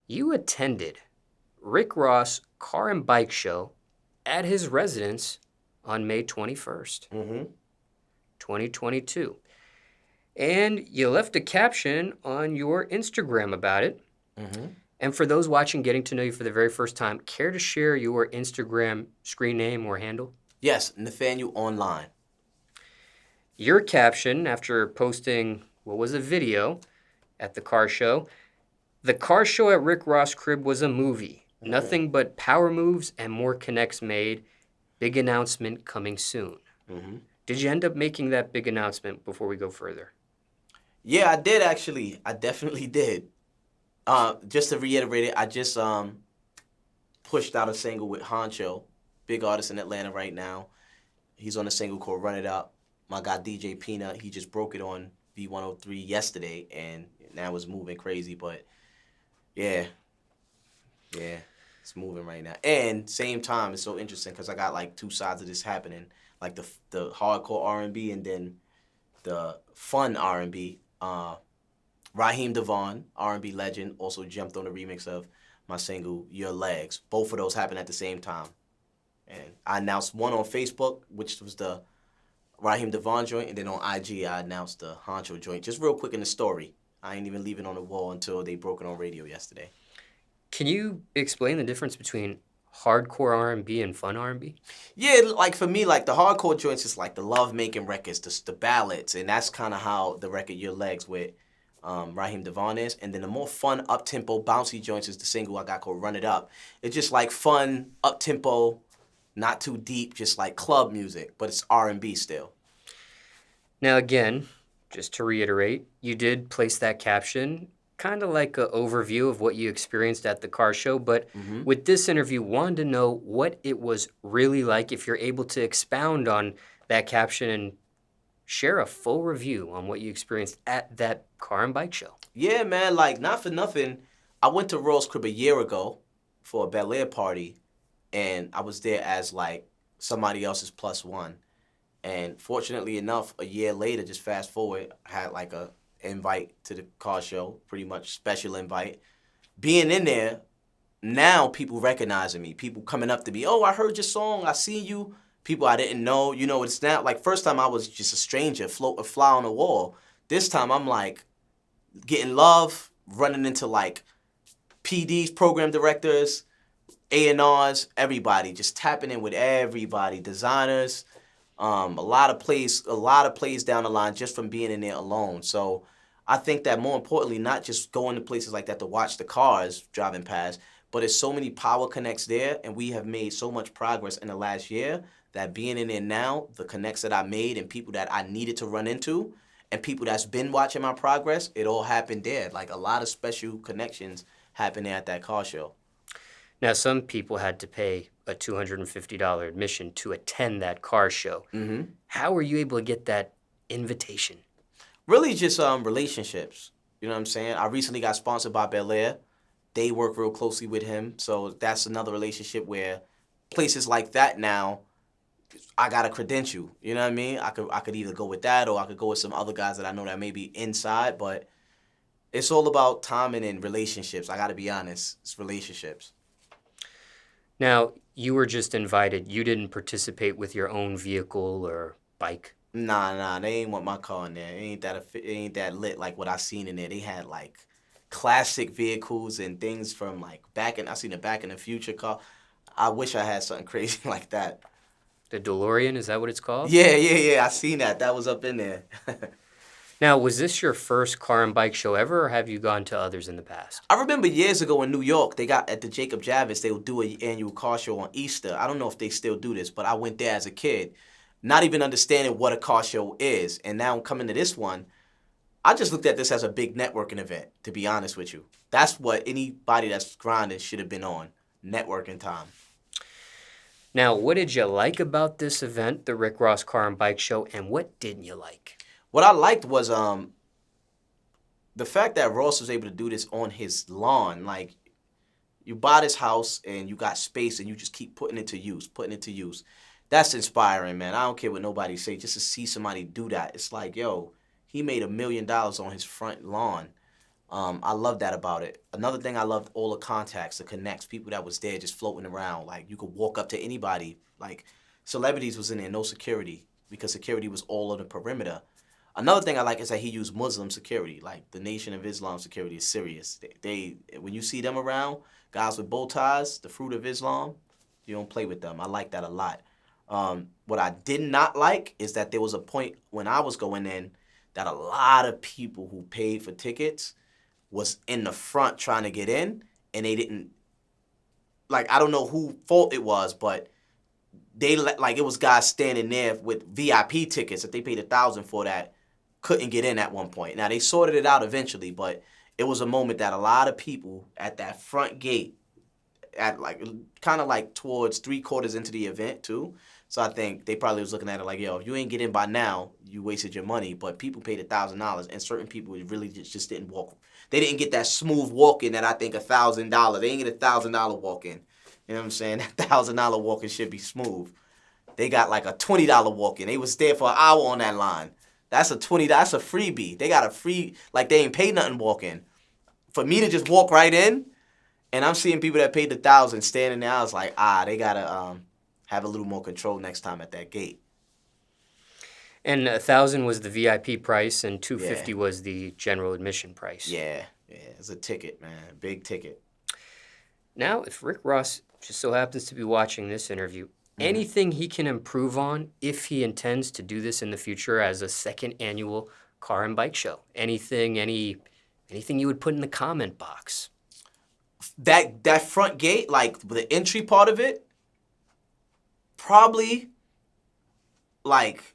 You attended Rick Ross' car and bike show at his residence on May 21st, Mm-hmm. 2022. And you left a caption on your Instagram about it. Mm-hmm. And for those watching getting to know you for the very first time, care to share your Instagram screen name or handle? Yes, Nathaniel online. Your caption after posting what was a video at the car show. The car show at Rick Ross' crib was a movie. Nothing but power moves and more connects made. Big announcement coming soon. Mm-hmm. Did you end up making that big announcement before we go further? Yeah, I did actually. I definitely did. Just to reiterate it, I just pushed out a single with Honcho, big artist in Atlanta right now. He's on a single called Run It Up. My guy DJ Peanut, he just broke it on V103 yesterday, and now it's moving crazy. But yeah, yeah, it's moving right now. And same time, it's so interesting because I got like two sides of this happening, like the hardcore R&B and then the fun R&B. Raheem Devon, R&B legend, also jumped on the remix of my single Your Legs. Both of those happened at the same time. And I announced one on Facebook, which was the Raheem Devon joint, and then on IG I announced the Honcho joint. Just real quick in the story. I ain't even leave it on the wall until they broke it on radio yesterday. Can you explain the difference between hardcore R&B and fun R&B? Yeah, like for me, like the hardcore joints is like the love making records, the ballads, and that's kind of how the record Your Legs with Raheem Devon is. And then the more fun, up tempo, bouncy joints is the single I got called Run It Up. It's just like fun, up tempo, not too deep, just like club music, but it's R&B still. Now again, just to reiterate, you did place that caption kind of like an overview of what you experienced at the car show, but Mm-hmm. with this interview, wanted to know what it was really like if you're able to expound on that caption and share a full review on what you experienced at that car and bike show. Yeah, man, like not for nothing. I went to Royal's crib a year ago for a Bel Air party, and I was there as like somebody else's plus one. And fortunately enough, a year later, just fast forward, I had like a invite to the car show, pretty much special invite. Being in there, now people recognizing me, people coming up to me, oh, I heard your song, I seen you. People I didn't know, it's now like first time I was just a stranger, float a fly on the wall. This time I'm like getting love, running into like PDs, program directors, A&Rs, everybody, just tapping in with everybody, designers, a lot of plays down the line just from being in there alone. So I think that more importantly, not just going to places like that to watch the cars driving past, but there's so many power connects there, and we have made so much progress in the last year that being in there now, the connects that I made and people that I needed to run into, and people that's been watching my progress, it all happened there. Like a lot of special connections happened there at that car show. Now, some people had to pay a $250 admission to attend that car show. Mm-hmm. How were you able to get that invitation? Really just relationships. You know what I'm saying? I recently got sponsored by Bel Air. They work real closely with him. So that's another relationship where places like that now, I got a credential. You know what I mean? I could either go with that or I could go with some other guys that I know that may be inside, but it's all about timing and relationships. I gotta be honest. It's relationships. Now, you were just invited. You didn't participate with your own vehicle or bike. Nah, they ain't want my car in there. It ain't that lit like what I seen in there. They had like classic vehicles and things from like I seen a Back in the Future car. I wish I had something crazy like that. The DeLorean, is that what it's called? Yeah. I seen that. That was up in there. Now, was this your first car and bike show ever, or have you gone to others in the past? I remember years ago in New York, they got at the Jacob Javits, they would do an annual car show on Easter. I don't know if they still do this, but I went there as a kid, not even understanding what a car show is. And now I'm coming to this one. I just looked at this as a big networking event, to be honest with you. That's what anybody that's grinding should have been on, networking time. Now, what did you like about this event, the Rick Ross Car and Bike Show, and what didn't you like? What I liked was the fact that Ross was able to do this on his lawn. Like, you buy this house and you got space and you just keep putting it to use, putting it to use. That's inspiring, man. I don't care what nobody say. Just to see somebody do that, it's like, yo, he made $1 million on his front lawn. I love that about it. Another thing I loved, all the contacts, the connects, people that was there just floating around. Like, you could walk up to anybody. Like, celebrities was in there, no security, because security was all on the perimeter. Another thing I like is that he used Muslim security. Like, the Nation of Islam security is serious. They when you see them around, guys with bow ties, the fruit of Islam, you don't play with them. I like that a lot. What I did not like is that there was a point when I was going in that a lot of people who paid for tickets was in the front trying to get in, and they didn't, like, I don't know who fault it was, but they like, it was guys standing there with VIP tickets that they paid $1,000 for that couldn't get in at one point. Now, they sorted it out eventually, but it was a moment that a lot of people at that front gate, at like kind of like towards 3/4 into the event too. So I think they probably was looking at it like, yo, if you ain't get in by now, you wasted your money. But people paid $1,000, and certain people really just didn't walk. They didn't get that smooth walk in that I think $1,000. They ain't get $1,000 walk in. You know what I'm saying? That $1,000 walk in should be smooth. They got like a $20 walk in. They was there for an hour on that line. That's a freebie. They got a free, like, they ain't paid nothing walk in. For me to just walk right in, and I'm seeing people that paid $1,000 standing there, I was like, they gotta have a little more control next time at that gate. And 1,000 was the VIP price, and 250 Yeah. was the general admission price. Yeah, it's a ticket, man, big ticket. Now, if Rick Ross just so happens to be watching this interview, anything he can improve on if he intends to do this in the future as a second annual car and bike show? Anything you would put in the comment box? That front gate, like the entry part of it, probably, like,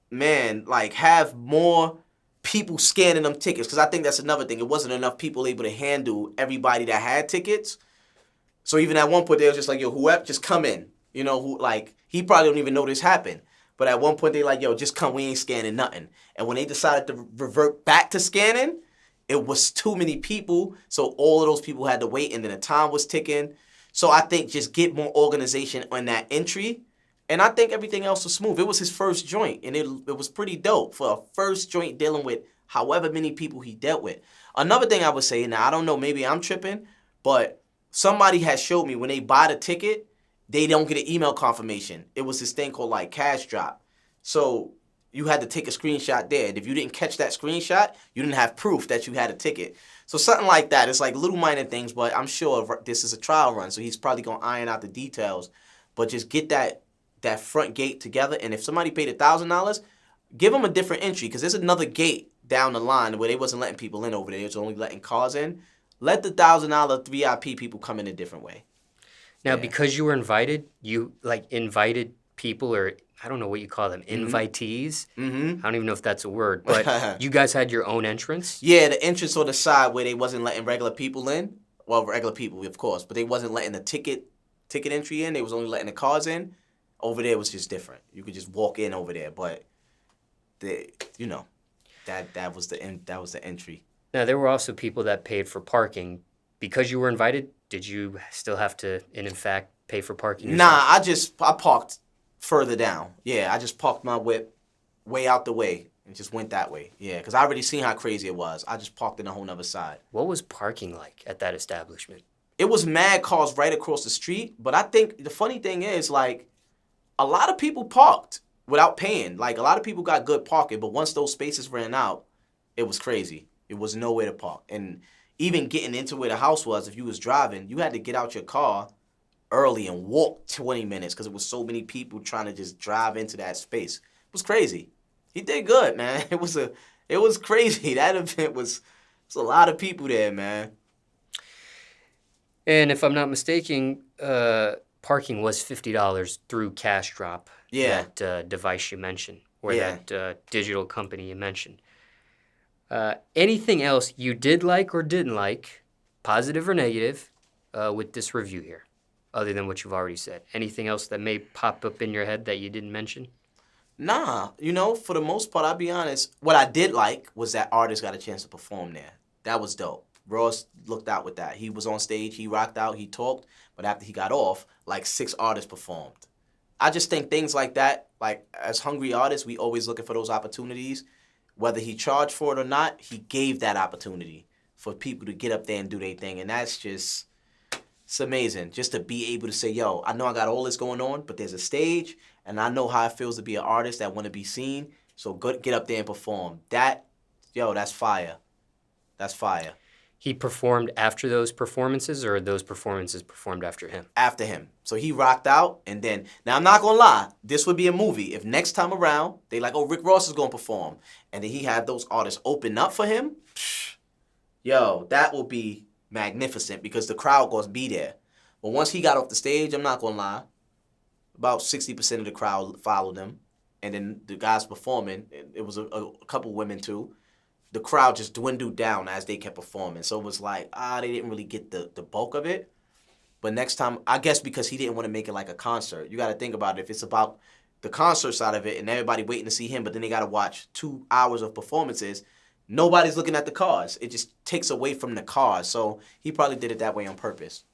man, like, have more people scanning them tickets, because I think that's another thing. It wasn't enough people able to handle everybody that had tickets. So even at one point, they was just like, yo, whoever, just come in. You know, who, like, he probably don't even know this happened. But at one point, they like, yo, just come, we ain't scanning nothing. And when they decided to revert back to scanning, it was too many people. So all of those people had to wait, and then the time was ticking. So I think just get more organization on that entry. And I think everything else was smooth. It was his first joint, and it was pretty dope for a first joint dealing with however many people he dealt with. Another thing I would say, now I don't know, maybe I'm tripping, but somebody has showed me when they buy the ticket, they don't get an email confirmation. It was this thing called like cash drop. So you had to take a screenshot there. And if you didn't catch that screenshot, you didn't have proof that you had a ticket. So something like that. It's like little minor things, but I'm sure this is a trial run, so he's probably going to iron out the details. But just get that front gate together. And if somebody paid $1,000, give them a different entry, because there's another gate down the line where they wasn't letting people in over there. It was only letting cars in. Let the $1,000 VIP people come in a different way. Now, because you were invited, you, like, invited people, or I don't know what you call them, invitees? I don't even know if that's a word, but you guys had your own entrance? Yeah, the entrance on the side where they wasn't letting regular people in. Well, regular people, of course, but they wasn't letting the ticket entry in. They was only letting the cars in. Over there was just different. You could just walk in over there, but that was the entry. Now, there were also people that paid for parking. Because you were invited, did you still have to, in fact, pay for parking yourself? Nah, I parked further down. Yeah, I just parked my whip way out the way and just went that way. Yeah, because I already seen how crazy it was. I just parked in a whole nother side. What was parking like at that establishment? It was mad cars right across the street, but I think the funny thing is, like, a lot of people parked without paying. Like, a lot of people got good parking, but once those spaces ran out, it was crazy. It was nowhere to park. And even getting into where the house was, if you was driving, you had to get out your car early and walk 20 minutes because it was so many people trying to just drive into that space. It was crazy. He did good, man. It was crazy. That event was a lot of people there, man. And if I'm not mistaken, parking was $50 through Cash Drop. Yeah. That device you mentioned, or that digital company you mentioned. Anything else you did like or didn't like, positive or negative, with this review here, other than what you've already said? Anything else that may pop up in your head that you didn't mention? Nah, for the most part, I'll be honest, what I did like was that artists got a chance to perform there. That was dope. Ross looked out with that. He was on stage, he rocked out, he talked, but after he got off, like 6 artists performed. I just think things like that, like, as hungry artists, we always looking for those opportunities. Whether he charged for it or not, he gave that opportunity for people to get up there and do their thing. And that's just, it's amazing just to be able to say, yo, I know I got all this going on, but there's a stage, and I know how it feels to be an artist that want to be seen. So get up there and perform. That's fire. That's fire. He performed after those performances, or those performances performed after him? After him. So he rocked out, and then, now I'm not going to lie, this would be a movie. If next time around, they like, oh, Rick Ross is going to perform, and then he had those artists open up for him, yo, that will be magnificent because the crowd going to be there. But once he got off the stage, I'm not going to lie, about 60% of the crowd followed him, and then the guys performing, it was a couple women too, the crowd just dwindled down as they kept performing. So it was like, they didn't really get the bulk of it. But next time, I guess because he didn't want to make it like a concert. You got to think about it. If it's about the concert side of it and everybody waiting to see him, but then they got to watch 2 hours of performances, nobody's looking at the cars. It just takes away from the cars. So he probably did it that way on purpose.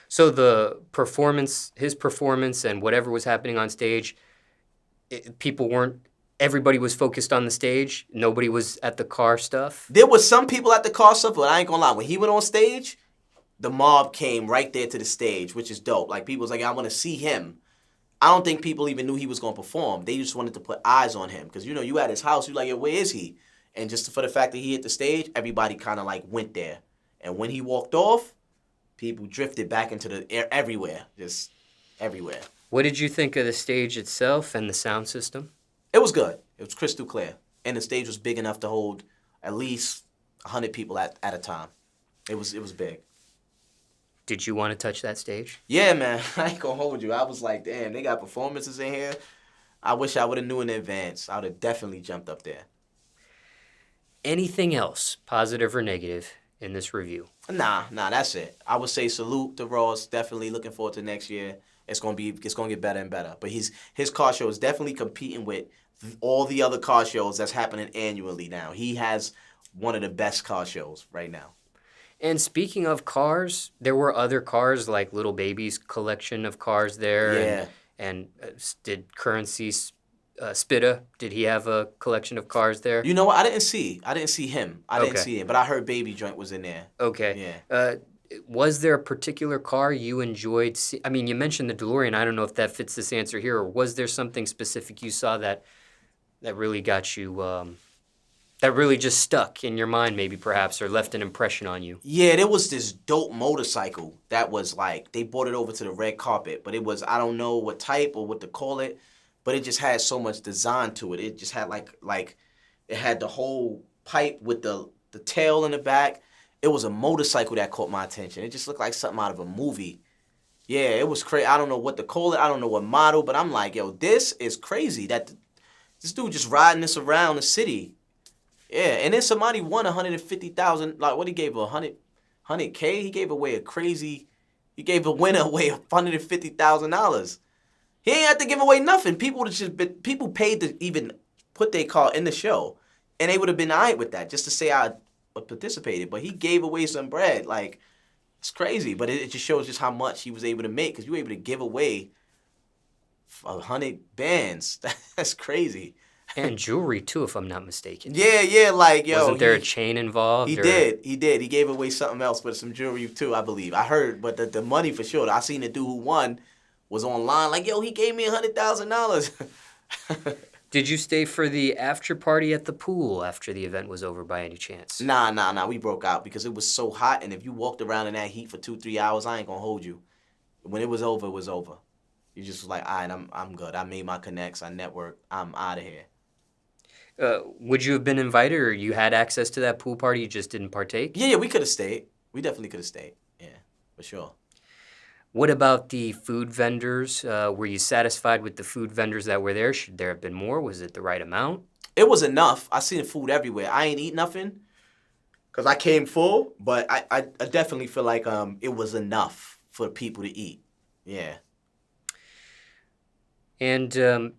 So the performance, his performance and whatever was happening on stage, everybody was focused on the stage. Nobody was at the car stuff. There was some people at the car stuff, but I ain't gonna lie. When he went on stage, the mob came right there to the stage, which is dope. Like, people was like, I want to see him. I don't think people even knew he was going to perform. They just wanted to put eyes on him. Because, you at his house, you like, yo, where is he? And just for the fact that he hit the stage, everybody kind of like went there. And when he walked off, people drifted back into the air everywhere. Just everywhere. What did you think of the stage itself and the sound system? It was good. It was crystal clear. And the stage was big enough to hold at least 100 people at a time. It was big. Did you want to touch that stage? Yeah, man. I ain't gonna hold you. I was like, damn, they got performances in here. I wish I would have knew in advance. I would have definitely jumped up there. Anything else, positive or negative, in this review? Nah, that's it. I would say salute to Ross. Definitely looking forward to next year. It's gonna get better and better. But his car show is definitely competing with all the other car shows that's happening annually now. He has one of the best car shows right now. And speaking of cars, there were other cars, like Little Baby's collection of cars there. Yeah. And did Currency Spitta, did he have a collection of cars there? You know what? I didn't see him. I didn't Okay. see him. But I heard Baby Joint was in there. Okay. Yeah. Was there a particular car you enjoyed? I mean, you mentioned the DeLorean. I don't know if that fits this answer here. Or was there something specific you saw that really got you... that really just stuck in your mind, maybe, perhaps, or left an impression on you? Yeah, there was this dope motorcycle that was like, they brought it over to the red carpet, but it was, I don't know what type or what to call it, but it just had so much design to it. It just had like it had the whole pipe with the tail in the back. It was a motorcycle that caught my attention. It just looked like something out of a movie. Yeah, it was crazy. I don't know what to call it. I don't know what model, but I'm like, yo, this is crazy that this dude just riding this around the city. Yeah, and then somebody won $150,000. Like, what he gave, 100K? He gave a winner away $150,000. He ain't have to give away nothing. People paid to even put their car in the show, and they would have been all right with that, just to say I participated. But he gave away some bread. Like, it's crazy, but it just shows just how much he was able to make, because you were able to give away 100 bands. That's crazy. And jewelry, too, if I'm not mistaken. Yeah, like, yo. Wasn't there a chain involved? He did. He gave away something else with some jewelry, too, I believe. I heard, but the money for sure. I seen the dude who won was online, like, yo, he gave me $100,000. Did you stay for the after party at the pool after the event was over by any chance? Nah. We broke out because it was so hot, and if you walked around in that heat for 2-3 hours, I ain't gonna hold you. When it was over, it was over. You just was like, all right, I'm good. I made my connects. I networked. I'm out of here. Would you have been invited, or you had access to that pool party, you just didn't partake? Yeah, we could have stayed. We definitely could have stayed. Yeah, for sure. What about the food vendors? Were you satisfied with the food vendors that were there? Should there have been more? Was it the right amount? It was enough. I seen food everywhere. I ain't eat nothing because I came full, but I definitely feel like it was enough for people to eat. Yeah. And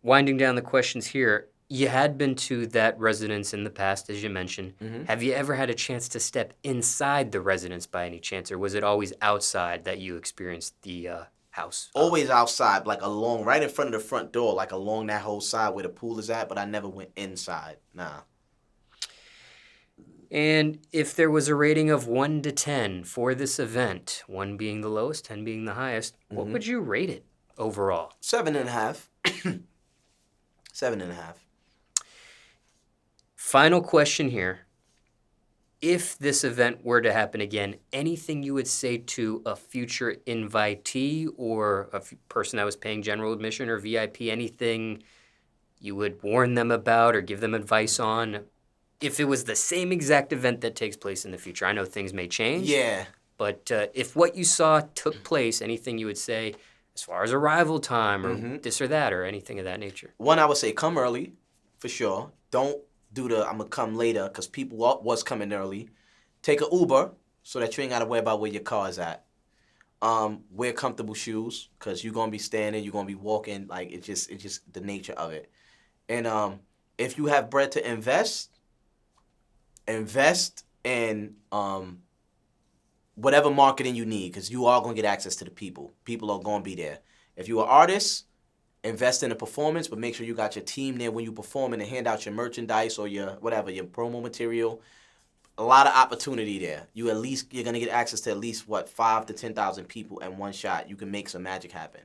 winding down the questions here, you had been to that residence in the past, as you mentioned. Mm-hmm. Have you ever had a chance to step inside the residence by any chance, or was it always outside that you experienced the house? Always outside, like right in front of the front door, like along that whole side where the pool is at, but I never went inside. Nah. And if there was a rating of 1 to 10 for this event, 1 being the lowest, 10 being the highest, what would you rate it overall? 7.5. 7.5. Final question here. If this event were to happen again, anything you would say to a future invitee or a person that was paying general admission or VIP, anything you would warn them about or give them advice on if it was the same exact event that takes place in the future? I know things may change. Yeah. But if what you saw took place, anything you would say as far as arrival time or this or that or anything of that nature? One, I would say come early, for sure. Don't do the I'm going to come later, because people was coming early. Take an Uber so that you ain't got to worry about where your car is at. Wear comfortable shoes, because you're going to be standing, you're going to be walking. Like, it's just the nature of it. And if you have bread to invest in whatever marketing you need, because you are going to get access to the people. People are going to be there. If you're an artist, invest in the performance, but make sure you got your team there when you perform and hand out your merchandise or your whatever, your promo material. A lot of opportunity there. You're going to get access to at least, 5 to 10,000 people in one shot. You can make some magic happen.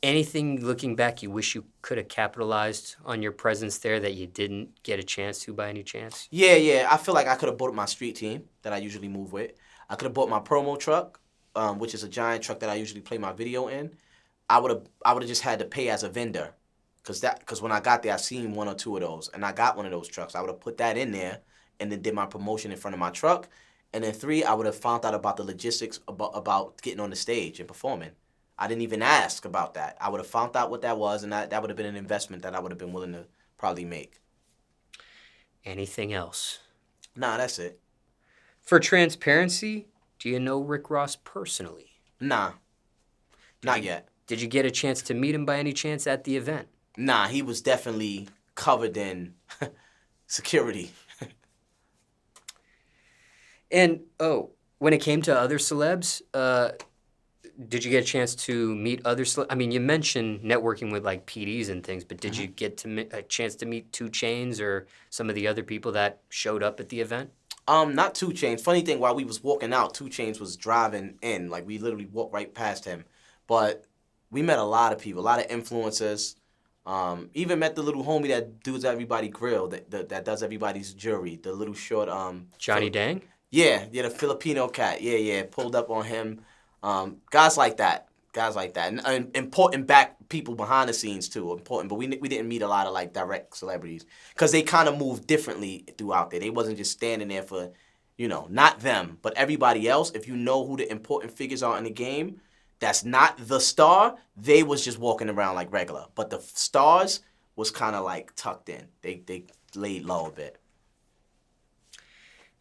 Anything looking back you wish you could have capitalized on your presence there that you didn't get a chance to by any chance? Yeah. I feel like I could have bought my street team that I usually move with. I could have bought my promo truck, which is a giant truck that I usually play my video in. I would have just had to pay as a vendor, because when I got there, I seen 1 or 2 of those, and I got one of those trucks. I would have put that in there, and then did my promotion in front of my truck. And then 3, I would have found out about the logistics about getting on the stage and performing. I didn't even ask about that. I would have found out what that was, and that would have been an investment that I would have been willing to probably make. Anything else? Nah, that's it. For transparency, do you know Rick Ross personally? Nah, not yet. Did you get a chance to meet him by any chance at the event? Nah, he was definitely covered in security. And, when it came to other celebs, did you get a chance to meet other celebs? I mean, you mentioned networking with, like, PDs and things, but did you get a chance to meet 2 Chainz or some of the other people that showed up at the event? Not 2 Chainz. Funny thing, while we was walking out, 2 Chainz was driving in. Like, we literally walked right past him. But we met a lot of people, a lot of influencers. Even met the little homie that does everybody grill, that does everybody's jewelry. The little short Johnny Dang? Yeah, the Filipino cat. Yeah. Pulled up on him. Guys like that. And important back people behind the scenes too. Important, but we didn't meet a lot of like direct celebrities, because they kind of moved differently throughout there. They wasn't just standing there for, not them, but everybody else. If you know who the important figures are in the game, that's not the star. They was just walking around like regular, but the stars was kind of like tucked in. They laid low a bit.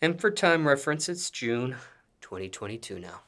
And for time reference, it's June 2022 now.